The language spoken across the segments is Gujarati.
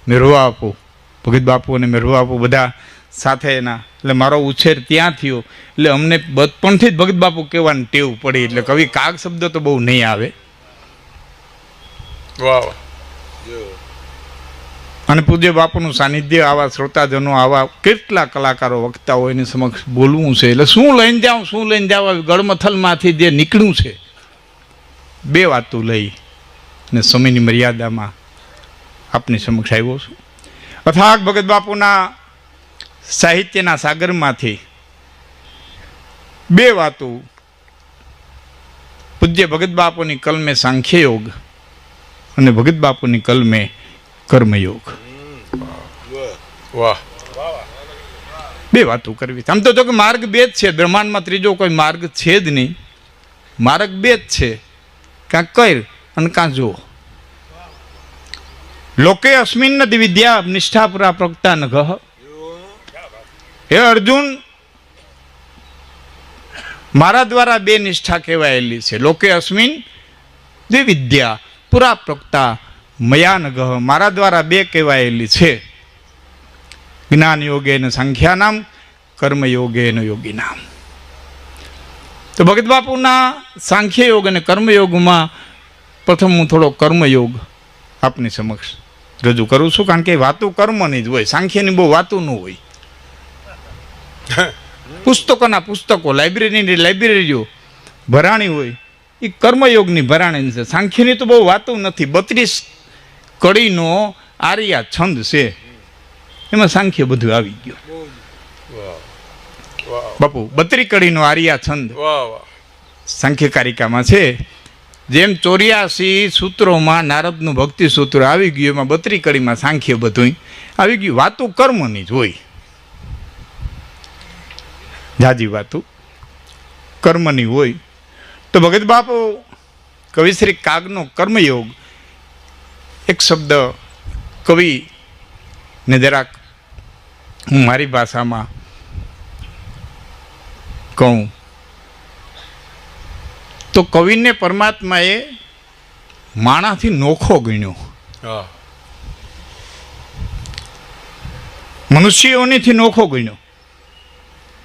મેરવા આપો, ભગત બાપુ અને મેરવા આપો બધા સાથે એના, એટલે મારો ઉછેર ત્યાં થયો. એટલે અમને બચપણથી જ ભગત બાપુ કહેવાની ટેવ પડી. એટલે કવિ કાગ શબ્દ તો બહુ નહીં આવે. વાહ. અને પૂજ્ય બાપુનું સાનિધ્ય, આવા શ્રોતાજનો, આવા કેટલા કલાકારો વક્તાઓ એની સમક્ષ બોલવું છે. એટલે શું લઈને જાઉં ગળમથલમાંથી જે નીકળ્યું છે, બે વાતો લઈ અને સમયની મર્યાદામાં આપની સમક્ષ આવ્યો છું. અથાગ ભગત બાપુના સાહિત્યના સાગરમાંથી બે વાતો. પૂજ્ય ભગત બાપુની કલમે સાંખ્યયોગ અને ભગત બાપુની કલમે કર્મયોગ. વાહ. બે વાતો કરવી. આમ તો જો કે માર્ગ બે જ છે, બ્રહ્માંડમાં ત્રીજો કોઈ માર્ગ છે જ નહીં. માર્ગ બે જ છે, કાં કર અને કાં જો. લોકે અસ્મિન વિદ્યા નિષ્ઠાપુરા પ્રવક્તા ન ગહ. હે અર્જુન, મારા દ્વારા બે નિષ્ઠા કહેવાયેલી છે. લોકે અસ્મિન વિદ્યા પુરા પ્રવક્તા મયા ન ગહ. મારા દ્વારા બે કહેવાયેલી છે. જ્ઞાન યોગે ને સંખ્યાનામ, કર્મ યોગે ને યોગીનામ. તો ભગત બાપુના સાંખ્ય યોગ અને કર્મયોગમાં પ્રથમ હું થોડો કર્મયોગ આપની સમક્ષ રજૂ કરું છું. કારણ કે વાતો કર્મની જ હોય, સાંખ્યની બહુ વાતો ન હોય. પુસ્તકોના પુસ્તકો, લાઇબ્રેરીની લાઇબ્રેરીઓ ભરાણી હોય, એ કર્મયોગની ભરાણી છે. સાંખ્યની તો બહુ વાતો નથી. 32 કડીનો આર્યા છંદ છે, એમાં સાંખ્ય બધું આવી ગયું. બાપુ 32 કડીનો આર્યા છંદ સાંખ્યકારિકામાં છે. જેમ 84 સૂત્રોમાં નારદનું ભક્તિ સૂત્ર આવી ગયું, એમાં 32 કડીમાં સાંખ્ય બધું આવી ગયું. વાતો કર્મની જ હોય, જાજી વાતો કર્મની હોય. તો ભગત બાપુ કવિશ્રી કાગનો કર્મયોગ, એક શબ્દ કવિને જરાક હું મારી ભાષામાં કહું તો કવિને પરમાત્માએ માણાથી નોખો ગણ્યો, મનુષ્યોનીથી નોખો ગણ્યો.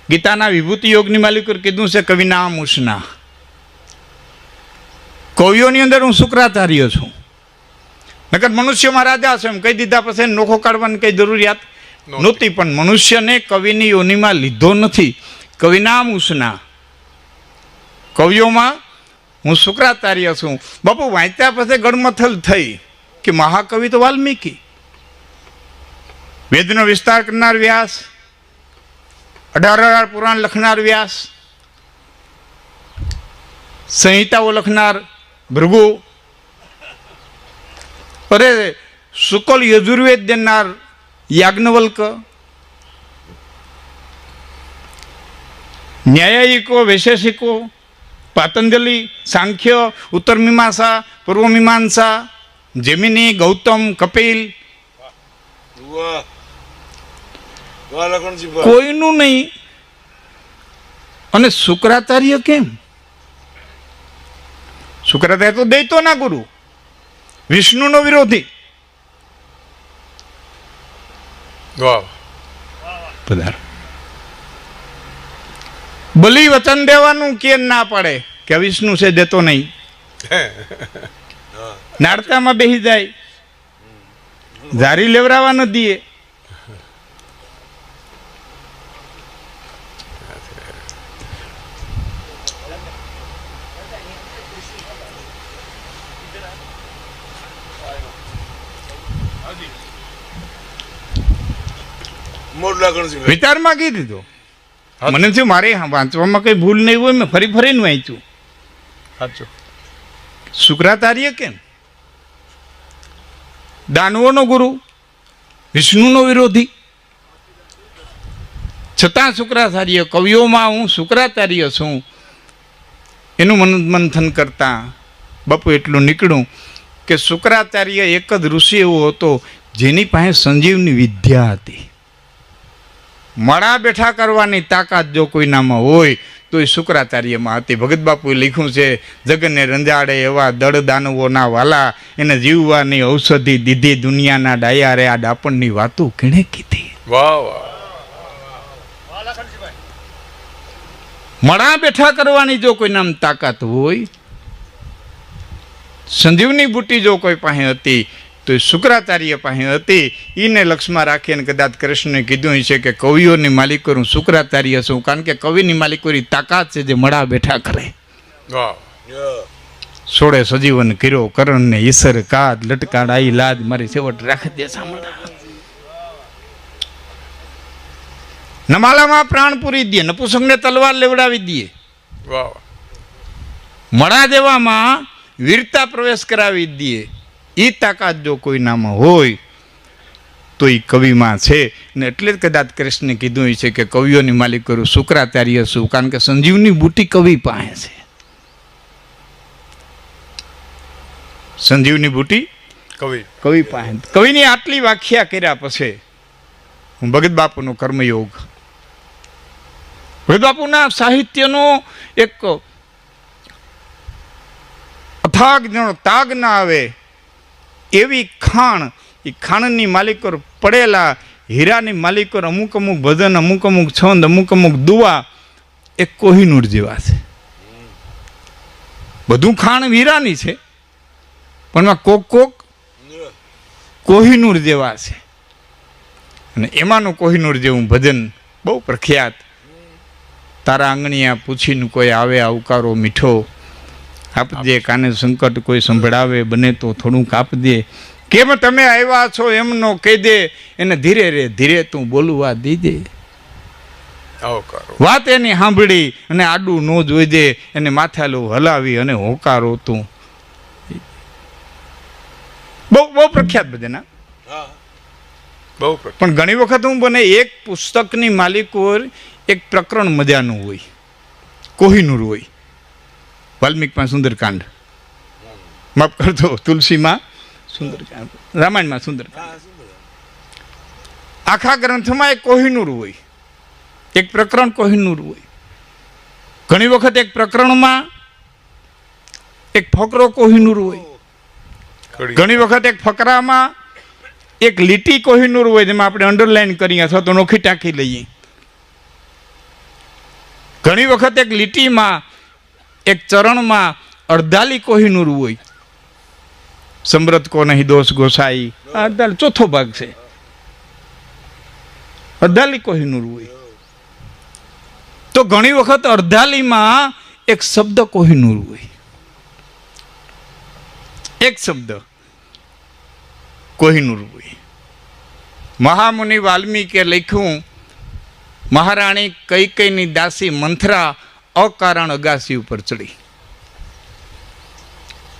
ગીતાના વિભૂતિ યોગની માલિકો કીધું છે કવિના મુસના. કવિઓની અંદર હું શુક્રાચાર્ય છું. નકર મનુષ્યમાં રાજા છે એમ કહી દીધા પછી નોખો કાઢવાની કઈ જરૂરિયાત નહોતી. પણ મનુષ્યને કવિની યોનિમાં લીધો નથી. કવિના મુસના, કવિઓમાં હું શુક્રાચાર્ય છું. બાપુ વાંચ્યા પછી ગળમથલ થઈ કે મહાકવિ તો વાલ્મીકી, વેદનો વિસ્તાર કરનાર વ્યાસ, 18 પુરાણ લખનાર વ્યાસ, સંહિતાઓ લખનાર ભૃગુ, અરે શુકલ યજુર્વેદ દેનાર યાજ્ઞવલ્ક, ન્યાયિકો વૈશેષિકો પાતંજલિ, સાંખ્ય, ઉત્તર મીમાંસા, પૂર્વ મીમાંસા, જૈમિની, ગૌતમ, કપિલ, કોઈનું નહીં. અને શુક્રાચાર્ય કેમ? શુક્રાચાર્ય તો દૈત્યોના ગુરુ, વિષ્ણુનો વિરોધી. પધાર. બલી વચન દેવાનું કે ના પાડે કે વિષ્ણુ છે દેતો નહીં. નાડકામાં બેસી જાય, જારી લેવરાવા ન દે. વિચારમાં કહી દીધો. મને થયું મારે વાંચવામાં કઈ ભૂલ નહીં હોય, મેં ફરી ફરીને વાંચ્યું. સાચું. શુક્રાચાર્ય કેમ? દાનવોનો ગુરુ, વિષ્ણુનો વિરોધી, છતાં શુક્રાચાર્ય. કવિઓમાં હું શુક્રાચાર્ય છું. એનું મનોમંથન કરતા બાપુ એટલું નીકળ્યું કે શુક્રાચાર્ય એક જ ઋષિ એવો હતો જેની પાસે સંજીવની વિદ્યા હતી. મણા બેઠા કરવાની તાકાત જો કોઈનામાં હોય તો એ શુક્રાચાર્યમાં હતી. ભગત બાપુએ લખ્યું છે, જગને રંજાડે એવા દળ દાનવોના વાલા, એને જીવવાની ઔષધિ દીધી દુનિયાના ડાયા રે, આ ડાપણની વાતો કેણે કીધી. વાહ વાહ. મણા બેઠા કરવાની જો કોઈનામાં તાકાત હોય, સંજીવની બુટી જો કોઈ પાસે હતી તો એ શુક્રાચાર્ય પાસે હતી. એને લક્ષમાં રાખીને કદાચ કૃષ્ણને કીધું છે કે કવિઓની માલિકો હું શુક્રાચાર્ય છું, કારણ કે કવિની માલિકોની તાકાત છે જે મડા બેઠા કરે. સોળે સજીવન કર્યો કરણ ને ઈસર કાદ, લટકાડાઈ લાદ, મારી સેવટ રાખી દે સાંભળા. નમાલામાં પ્રાણ પૂરી દે, નપુસંગને તલવાર લેવડાવી દે, મડા દેવામાં વીરતા પ્રવેશ કરાવી દે. એ તાકાત જો કોઈનામાં હોય તો એ કવિમાં છે. ને એટલે જ કદાચ કૃષ્ણે કીધું છે કે કવિઓની માલિક કરું શુક્રાચાર્ય છું, કારણ કે સંજીવની બુટી કવિ પાસે છે. સંજીવની બુટી કવિ પાસે. કવિની આટલી વ્યાખ્યા કર્યા પછી હું ભગત બાપુનો કર્મયોગ, ભગત બાપુના સાહિત્યનો એક અથાગ તાગ ના આવે એવી ખાણ, એ ખાણની માલિકો પડેલા હીરાની માલિકો અમુક અમુક ભજન, અમુક અમુક છંદ, અમુક અમુક દુવા એ કોહિનૂર જેવા છે. બધું ખાણ હીરાની છે પણ કોક કોક કોહિનૂર જેવા છે. અને એમાંનું કોહિનૂર જેવું ભજન બહુ પ્રખ્યાત. તારા આંગણિયા પૂછીને કોઈ આવે આવકારો મીઠો, આપજે કાને સંકટ કોઈ સંભળાવે, બને તો થોડુંક આપજે. કેમ તમે આવ્યા છો એમનો કહી દે, એને ધીરે રે ધીરે તું બોલવા દીજે. વાત એની સાંભળી અને આડું નો જોઈ દે, એને માથાલું હલાવી અને હોકારો તું. બહુ બહુ પ્રખ્યાત ભજન. પણ ઘણી વખત હું બને એક પુસ્તકની માલિક હોય, એક પ્રકરણ મજાનું હોય, કોહિનૂર હોય. વાલ્મીકમાં સુંદરકાંડ, માફ કરતો, તુલસીમાં સુંદરકાંડ, રામાયણમાં સુંદરકાંડ. આખા ગ્રંથમાં એક કોહિનૂર હોય, એક પ્રકરણ કોહિનૂર હોય. ઘણી વખત એક પ્રકરણમાં એક ફકરો કોહિનૂર હોય, ઘણી વખત એક ફકરામાં એક લીટી કોહિનૂર હોય, જેમાં આપણે અંડરલાઈન કરીએ અથવા તો નોખી ટાંકી લઈએ. ઘણી વખત એક લીટીમાં એક ચરણમાં અડધાલી કોહિનૂર હોય. સમૃદ્ધ કો નહીં દોષ ગોસાઈ, અડધાલી ચોથો ભાગ છે, અડધાલી કોહિનૂર હોય. તો ઘણી વખત અડધાલીમાં એક શબ્દ કોહિનૂર હોય, એક શબ્દ કોહિનૂર હોય. મહામુનિ વાલ્મીકે લખ્યું, મહારાણી કૈકેયીની દાસી મંથરા અકારણ અગાસી ઉપર ચડી.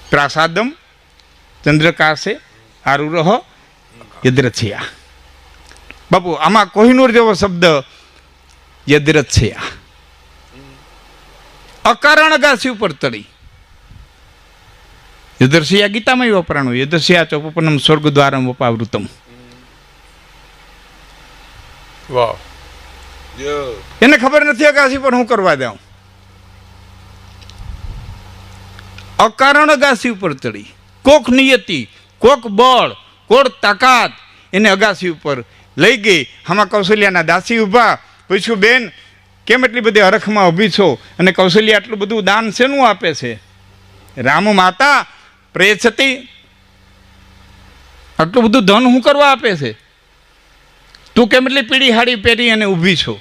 પ્રાસાદમ ચંદ્રકાશે આરુરહ યદ્રથયા. બાપુ આમાં કોહિનૂર જેવો શબ્દ યદ્રથયા. અકારણ અગાસી ઉપર ચડી. યદ્રથયા ગીતામાં વપરાણું, યદ્રથયા ચોપનમ સ્વર્ગ દ્વારમ વપાવૃતમ. વાહ. એને ખબર નથી અગાસી પર હું કરવા જાઉં. અકારણ અગાસી ઉપર ચડી. કોક નિયતિ, કોક બળ, કોક તાકાત એને અગાસી ઉપર લઈ ગઈ. આમાં કૌશલ્યાના દાસી ઊભા. પૂછ્યું, બેન કેમ એટલી બધી હરખમાં ઊભી છો? અને કૌશલ્યા આટલું બધું દાન શેનું આપે છે? રામ માતા પ્રેયછતી, આટલું બધું ધન હું કરવા આપે છે? તું કેમ એટલી પીળી હાડી પહેરી અને ઊભી છો?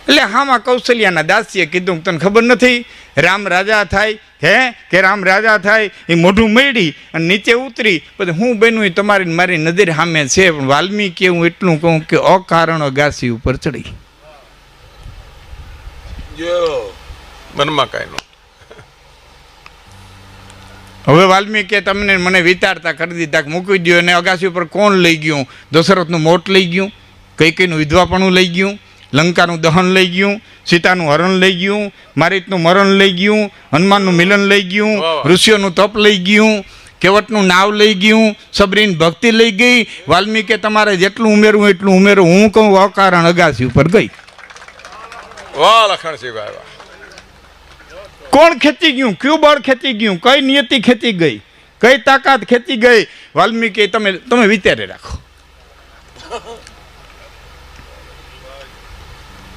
એટલે હામાં કૌશલ્યાના દાસીએ કીધું, તને ખબર નથી રામ રાજા થાય હે કે રામ રાજા થાય? એ મોઢું મેળી અને નીચે ઉતરી, પછી હું બન્યું તમારી મારી નજર સામે છે. પણ વાલ્મીકી હું એટલું કહું કે અકારણ અગાસી ઉપર ચડી. મનમાં કાંઈ નો. હવે વાલ્મીકી તમને મને વિચારતા કરી દીધા કે મૂકી દો. અને અગાસી ઉપર કોણ લઈ ગયું? દશરથનું મોત લઈ ગયું, કૈકેયીનું વિધવાપણું લઈ ગયું, લંકાનું દહન લઈ ગયું, સીતાનું હરણ લઈ ગયું, મારીતનું મરણ લઈ ગયું, હનુમાનનું મિલન લઈ ગયું, ઋષિઓનું તપ લઈ ગયું. કેવટનું નાવ લઈ ગયું, સબરીન ભક્તિ લઈ ગઈ, વાલ્મીકે તમારે જેટલું ઉમેરવું એટલું ઉમેરવું, હું કહું અકારણ અગાસી ઉપર ગઈ. વાહ લખણસિંહભાઈ વાહ. કોણ ખેંચી ગયું? કયું બળ ખેંચી ગયું? કઈ નિયતિ ખેંચી ગઈ? કઈ તાકાત ખેંચી ગઈ? વાલ્મીકે તમે વિચારે રાખો.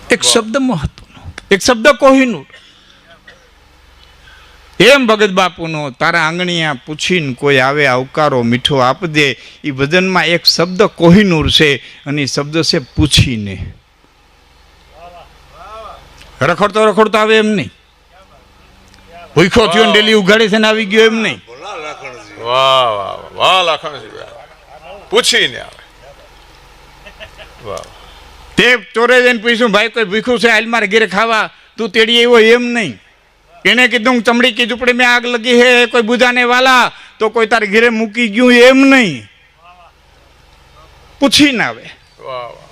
એક શબ્દ મહત્વનો, એક શબ્દ કોહિનૂર. એમ ભગત બાપુનો તારા આંગણિયા પૂછીને કોઈ આવે આવકારો મીઠો આપજે, એ ભજનમાં એક શબ્દ કોહિનૂર છે અને એ શબ્દ છે પૂછીને. રખડતો રખડતો આવે એમ નહીં, ભૂખો થયો ને ડેલી ઉઘાડી છે ને આવી ગયો એમ નહીં. વાહ વાહ વાહ લખણસિંહભાઈ પૂછીને આવે. વાહ. તે ચોરે જઈને પૂછ્યું ભાઈ કોઈ ભૂખ્યું છે હાલ મારે ઘેરે ખાવા, તું તેડી આવ્યો એમ નહીં. એને કીધું ચમડી કી ઝૂંપડી મેં આગ લગી હે કોઈ બુજાને વાલા, તો કોઈ તારે ઘેરે મૂકી ગયું એમ નહીં, પૂછીને આવે. વાહ વાહ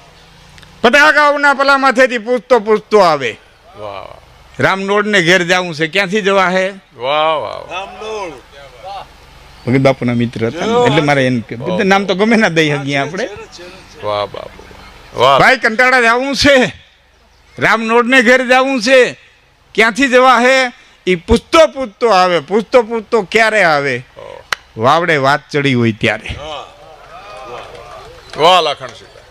પટાકાઓના પલામાંથી પૂછતો પૂછતો આવે. વાહ વાહ રામનોડ ને ઘેર જવું છે, ક્યાંથી જવા હે? વાહ વાહ ભગત બાપુના મિત્ર હતા ને, એટલે મારે એમ કે બધા નામ તો ગમે ના દઈ શકીએ આપણે. વાહ બાપુ વાહ. ભાઈ કંટાળા જવું છે, રામનોડ ને ઘેર જવું છે, ક્યાંથી જવા હે? એ પૂછતો પૂછતો આવે. પૂછતો પૂછતો ક્યારે આવે? વાવડે વાત ચડી હોય ત્યારે. વાહ લખણસિંહભાઈ.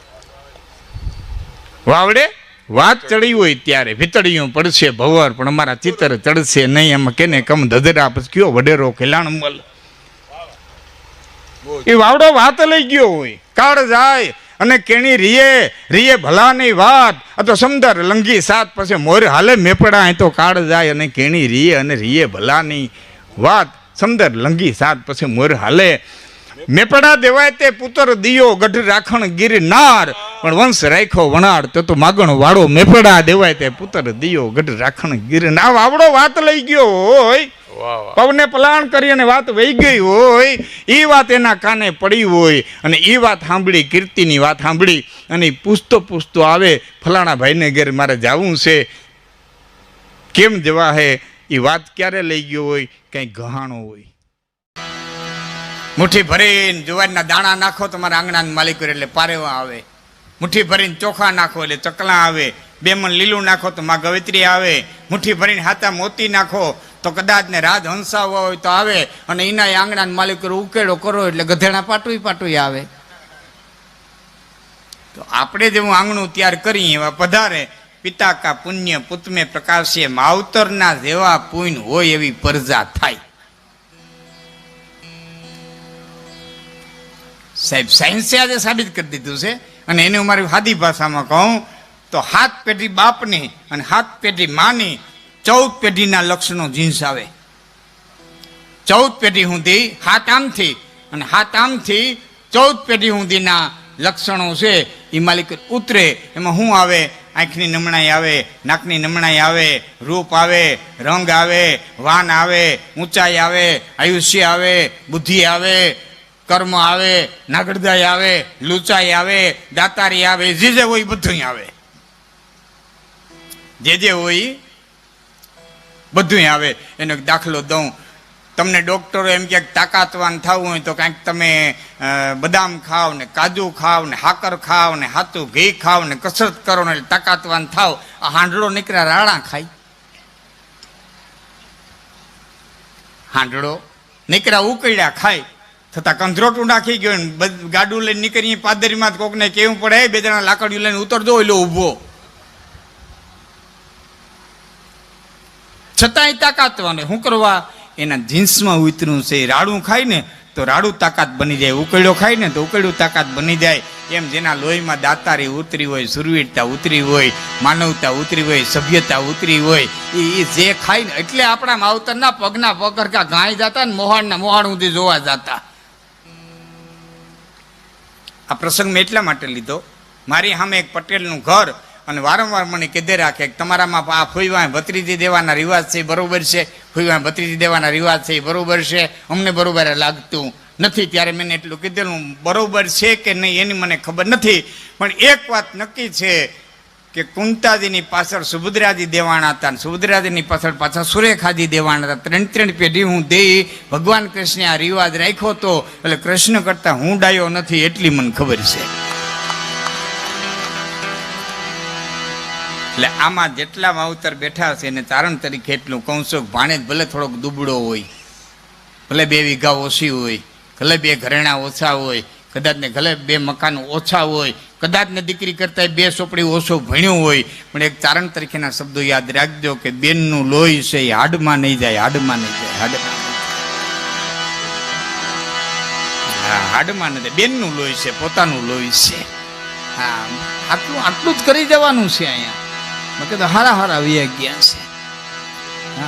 વાવડે વાત ચડી હોય ત્યારે. ભીતળીયું પડશે ભવર પણ અમારા ચિત્તર ચડશે નહીં, એમાં કેને કમ ધધરા પછી કયો વડેરો ખેલાણ મલ. એ વાવડો વાત લઈ ગયો હોય, કાળ જાય અને કેણી રીએ ભલાની વાત, આ તો સમદર લંઘી સાત પછી મોર હાલે મેપડા. તો કાળ જાય અને કેણી રીએ ભલાની વાત, સમદર લંઘી સાત પછી મોર હાલે મેપડા. દેવાય તે પુત્ર દિયો ગઢ રાખણ ગિરનાર, પણ વંશ રાખ્યો વણાડ તો માગણ વાળો મેપડા. દેવાય તે પુત્ર દિયો ગઢ રાખણ ગિરનાર. વાવડો વાત લઈ ગયો હોય, પવને પલાણ કરી અને વાત વહી ગઈ હોય, એ વાત એના કાને પડી હોય અને એ વાત સાંભળી, કીર્તિની વાત સાંભળી અને પૂછતો પૂછતો આવે ફલાણા ભાઈને ઘેર મારે જવું છે, કેમ જવા હે? એ વાત ક્યારે લઈ ગયો હોય? કંઈ ગહાણો હોય. મુઠ્ઠી ભરીને જુવારના દાણા નાખો તમારા આંગણાના માલિકો એટલે પારેવા આવે. મુઠ્ઠી ભરીને ચોખા નાખો એટલે ચકલા આવે. 2 મણ લીલું નાખો તો માં ગવેત્રી આવે. મુઠ્ઠી ભરીને હાથા મોતી નાખો તો કદાચ ને રાજ હંસાવો હોય તો આવે. અને એના આંગણાના માલિકો ઉકેડો કરો એટલે ગધેડા પાટું આવે. તો આપણે જેવું આંગણું તૈયાર કરી એવા પધારે. પિતા કા પુણ્ય પુત મેં પ્રકાશે, માવતરના જેવા પુણ્ય હોય એવી પરજા થાય. સાહેબ સાયન્સે આજે સાબિત કરી દીધું છે. અને એને હું મારી સાદી ભાષામાં કહું તો 7 પેઢી બાપની અને 7 પેઢી માની 14 પેઢીના લક્ષણો જીન્સ આવે. 14 પેઢી સુધી 7 આમથી અને 7 આમથી 14 પેઢી સુધીના લક્ષણો છે એ માલિક ઉતરે. એમાં શું આવે? આંખની નમણાઈ આવે, નાકની નમણાઈ આવે, રૂપ આવે, રંગ આવે, વાન આવે, ઊંચાઈ આવે, આયુષ્ય આવે, બુદ્ધિ આવે, કર્મ આવે, નાગડદાઈ આવે, લૂંચાઈ આવે, દાતારી આવે, જે હોય બધું આવે. જે હોય બધું આવે. એનો દાખલો દઉં તમને. ડૉક્ટરો એમ કે તાકાતવાન થવું હોય તો કાંઈક તમે બદામ ખાવ ને કાજુ ખાવ ને હાકર ખાવ ને હાથું ઘી ખાવ ને કસરત કરો ને તાકાતવાન થાવ. આ હાંડળો નીકળ્યા રાણા ખાય, હાંડળો નીકળ્યા ઉકળ્યા ખાય. છતાં કંધરોટું નાખી ગયો ને ગાડું લઈને નીકળીએ પાદરીમાં કોકને કેવું પડે 2 જણા લાકડીઓ લઈને ઉતરજો એટલે ઊભો. છતાંય તાકાતવાને શું કરવા? એના જીન્સમાં ઉતર્યું છે. રાડું ખાય ને તો રાડું તાકાત બની જાય, ઉકળ્યો ખાય ને તો ઉકળ્યું તાકાત બની જાય. એમ જેના લોહીમાં દાતારી ઉતરી હોય, સુરવીરતા ઉતરી હોય, માનવતા ઉતરી હોય, સભ્યતા ઉતરી હોય, એ જે ખાય ને એટલે આપણા માવતરના પગના પગરખા ગાય જતા ને મોહાણના મોહાણ સુધી જોવા જતા. આ પ્રસંગ મેં એટલા માટે લીધો, મારી સામે એક પટેલનું ઘર અને વારંવાર મને કીધે રાખે કે તમારામાં આ ફોઈવા ભત્રીજી દેવાના રિવાજ છે બરોબર છે, ફોઈવા ભત્રીજી દેવાના રિવાજ છે બરોબર છે, અમને બરોબર લાગતું નથી. ત્યારે મેં એટલું કીધેલું બરોબર છે કે નહીં એની મને ખબર નથી, પણ એક વાત નક્કી છે કે કુંતાજીની પાછળ સુભદ્રાજી દેવાણા હતા, અને સુભદ્રાજીની પાછળ પાછા સુરેખાજી દેવાણા હતા. 3 પેઢી હું દે. ભગવાન કૃષ્ણે આ રિવાજ રાખ્યો હતો, એટલે કૃષ્ણ કરતા હું ડાયો નથી એટલી મને ખબર છે. એટલે આમાં જેટલા માવતર બેઠા છે એને તારણ તરીકે એટલું કહું છું, ભાણેજ ભલે થોડોક દુબળો હોય, ભલે 2 વીઘા ઓછી હોય, ભલે 2 ઘરેણા ઓછા હોય, કદાચ ને ભલે 2 મકાન ઓછા હોય, કદાચ ને દીકરી કરતા 2 ચોપડી ઓછો ભણ્યું હોય, પણ એક તારણ તરીકેના શબ્દો યાદ રાખજો કે બેનનું લોહી છે એ હાડમાં નહીં જાય, હાડમાં નહીં જાય, હાડમાં નહીં જાય. બેનનું લોહી છે, પોતાનું લોહી છે. હા, આટલું જ કરી જવાનું છે અહીંયા. મેં કીધું હારા વ્યા ગયા છે.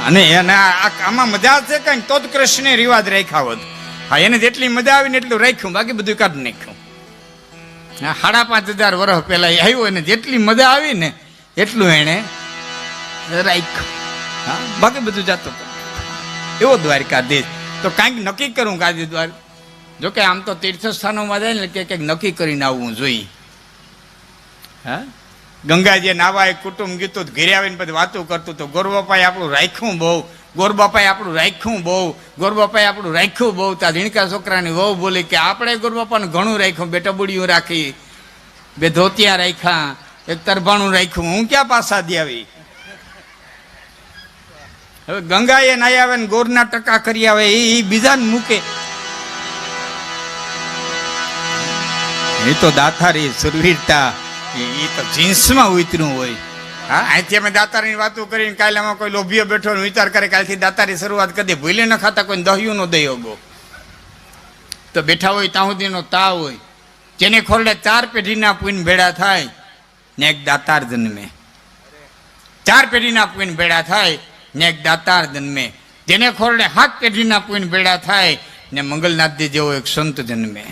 અને એને આમાં મજા છે કઈ તો જ કૃષ્ણે રિવાજ રાખ્યા હોત. હા, એને જેટલી મજા આવી ને એટલું રાખ્યું, બાકી બધું કાઢી નાખ્યું. હા, 5,500 વર્ષ પહેલા આવ્યો, એને જેટલી મજા આવી ને એટલું એને રાખ્યું. હા, બાકી બધું જાતો એવો દ્વારકાધીશ. તો કાંઈક નક્કી કરું કાજી દ્વાર. જોકે આમ તો તીર્થસ્થાનોમાં જાય ને કે નક્કી કરીને આવવું જોઈએ. હા, ગંગાજી નાવા એક કુટુંબ ગીતું ઘેરે આવીને પછી વાતો કરતું તો ગોરબાપાએ આપણું રાખ્યું બહુ, ગોરબાપાએ આપણું રાખ્યું બહુ, ગોરબાપાએ આપણું રાખ્યું બહુ. ત્યાં ઝીણકા છોકરાની વહુ બોલી કે આપણે ગોરબાપાને ઘણું રાખ્યું, 2 ટબુડીઓ રાખી, 2 ધોતિયા રાખ્યા, 1 તરભાણું રાખ્યું, હું ક્યાં પાછા દે આવી. હવે ગંગાએ નાઈ આવે ને ગોરના ટકા કરી આવે એ બીજાને મૂકે. એ તો દાથારી સુરવીરતા એ તો જીન્સમાં ઉતર્યું હોય. હા, અહીંથી અમે દાતારીની વાતો કરીને કાલે આમાં કોઈ લોભીઓ બેઠો વિચાર કરે કાલથી દાતારી શરૂઆત કરી દે. ભૂલે ન ખાતા કોઈ દહિયું નો દઈ ગો તો બેઠા હોય ત્યાં સુધીનો તાવ હોય. જેને ખોરડે 4 પેઢીના પૂન ભેળા થાય ને એક દાતાર જન્મે. 4 પેઢીના પૂન ભેળા થાય ને એક દાતાર જન્મે. જેને ખોરડે 7 પેઢીના પૂન ભેળા થાય ને મંગલનાથજી જેવો એક સંત જન્મે.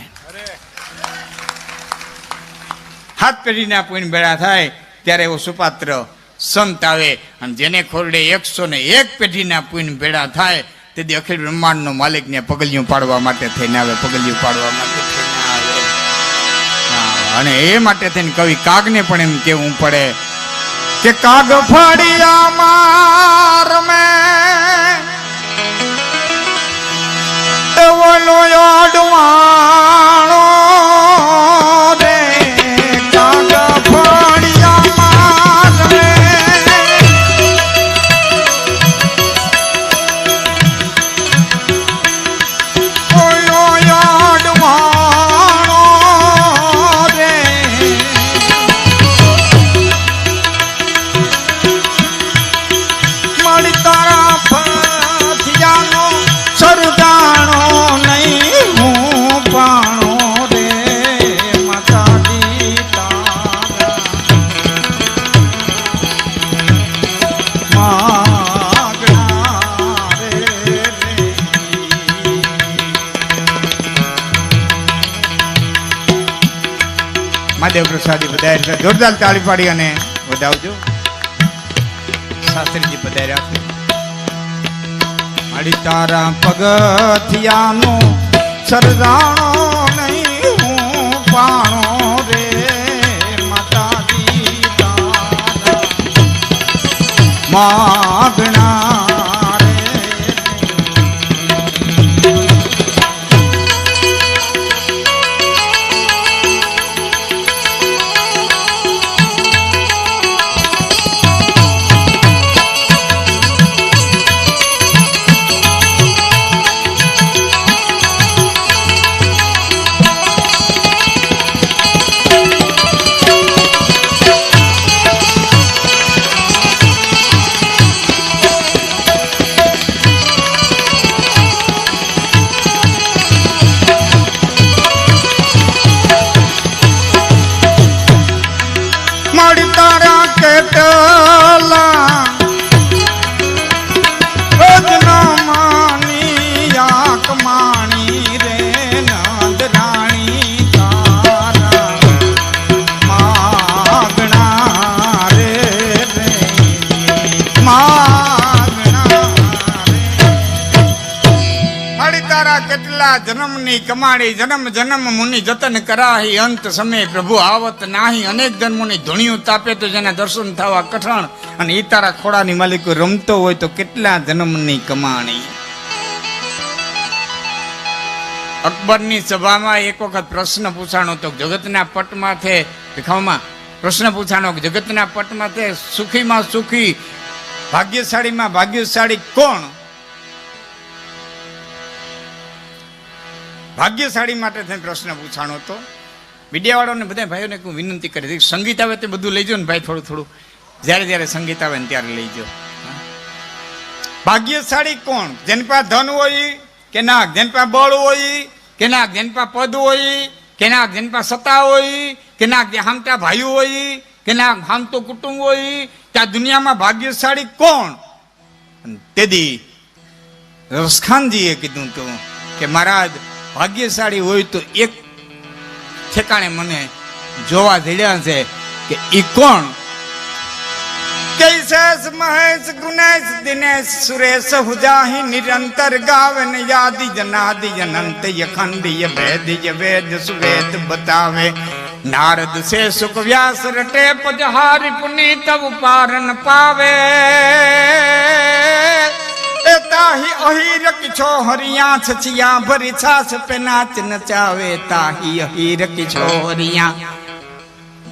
7 પેઢીના પૂન ભેળા થાય ત્યારે એવો સુપાત્ર સંત આવે. અને જેને ખોરડે 101 પેઢીના પૂન ભેળા થાય તેથી અખિલ બ્રહ્માંડનો માલિક ને પગલિયું પાડવા માટે થઈને આવે, પગલિયું પાડવા માટે થઈને આવે. અને એ માટે થઈને કવિ કાગને પણ એમ કેવું પડે કે કાગ ફળિયા માર મે એવો લોડવાણો મહાદેવ પ્રસાદી પધાર્યા છે. જોરદાર તાળી પાડી અને વધાવજો. શાસ્ત્રીજી પધાર્યા છે. મારી તારા પગથિયાનો સરદાણો નહીં હું પાણો રે માતાજી તારા માગણા. કેટલા જન્મની કમાણી, જન્મ જન્મ મુનિ જતન કરાહી, અંત સમય પ્રભુ આવત નાહી. અનેક જન્મોની ધૂણિયું તાપે તો જેના દર્શન થવા કઠણ, અને ઈ તારા ખોડાની માલિકો રમતો હોય તો કેટલા જન્મની કમાણી. અકબરની સભામાં એક વખત પ્રશ્ન પૂછાણો તો જગતના પટમાંથી ભીખાઓમાં પ્રશ્ન પૂછાણો કે જગતના પટમાંથી સુખીમાં સુખી, ભાગ્યશાળીમાં ભાગ્યશાળી કોણ? ભાગ્યશાળી માટે થઈને પ્રશ્ન પૂછાણો હતો. મીડિયાવાળાને બધા ભાઈઓને હું વિનંતી કરી હતી, સંગીત આવે તે બધું લઈ જાઓ ને ભાઈ, થોડું થોડું જ્યારે જ્યારે સંગીત આવે ને ત્યારે લઈ જાઓ. ભાગ્યશાળી કોણ? જેની પાસે ધન હોય કે ના, જેની પાસે બળ હોય કે ના, જેની પાસે પદ હોય કે ના, જેની પાસે સત્તા હોય કે ના, જે હામટા ભાઈઓ હોય કે ના, હામતો કુટુંબ હોય, ત્યાં દુનિયામાં ભાગ્યશાળી કોણ? તેથી રસખાનજીએ કીધું હતું કે મહારાજ ભાગ્યશાળી હોય તો એક ઠેકાણે મને જોવા જડ્યા છે કે ઈ કોણ? कैसेस महेश गुणेश दिनेश सुरेश हुजाहि निरंतर गावन यादि जनादि अनंत यखंडीय वेद वेद सुवेद बतावे. नारद से सुख व्यास रटे पजहारि पुनीत उपारन पावे. ताहि अहीर किछो हरिया छछिया भरी छाछ पे नाच नचावे. ताहि अहीर किछो हरिया.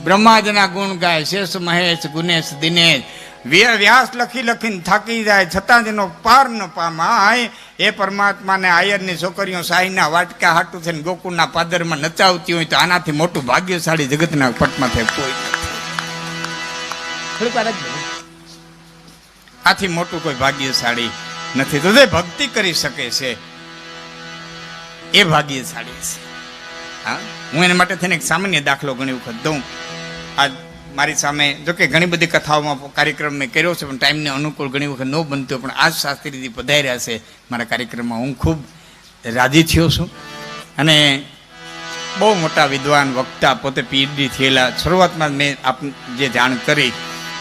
બ્રહ્માજીના ગુણ ગાય શેષ મહેશ ગુનેશ દિનેશ. વ્યાસ લખી લખીને થાકી જાય છતાં જેનો પાર ન પામાય એ પરમાત્માને આયરની છોકરીઓ સાહીના વાટકા હાટું થઈને ગોકુળના પાદરમાં નચાવતી હોય તો આનાથી મોટું ભાગ્યશાળી જગતના પટમાં થાય કોઈ નથી. આથી મોટું કોઈ ભાગ્યશાળી નથી. તો જે ભક્તિ કરી શકે છે એ ભાગ્યશાળી છે. હા, હું એના માટે થઈને એક સામાન્ય દાખલો ઘણી વખત દઉં. આ મારી સામે જોકે ઘણી બધી કથાઓમાં કાર્યક્રમ મેં કર્યો છે, પણ ટાઈમને અનુકૂળ ઘણી વખત ન બનતો. પણ આજ શાસ્ત્રીજી પધાર્યા છે મારા કાર્યક્રમમાં, હું ખૂબ રાજી થયો છું. અને બહુ મોટા વિદ્વાન વક્તા, પોતે પીએચડી થયેલા. શરૂઆતમાં મેં આપ જે જાણ કરી,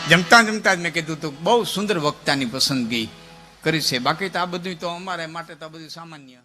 જમતા જમતા જ મેં કીધું હતું બહુ સુંદર વક્તાની પસંદગી કરી છે. બાકી તો આ બધું તો અમારા માટે તો આ બધું સામાન્ય.